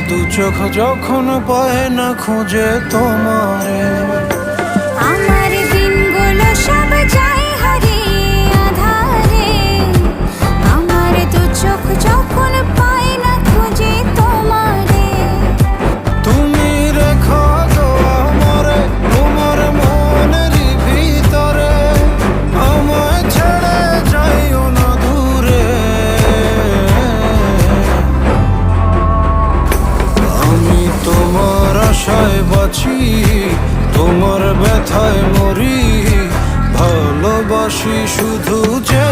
দু চোখ যখন পায় না খুঁজে তোমারে, আমার দিনগুলো সব যায় হারিয়ে আধারে, আমার দু চোখ যখন পায় না খুঁজে তোমারে। তুমি রেখো তো আমারে তোমার মনের ভিতরে, আমায় ছেড়ে যাইও না দূরে। আমি তোমার আশায় বাঁচি, তোমার ব্যথায় মরি, ভালোবাসি শুধু যে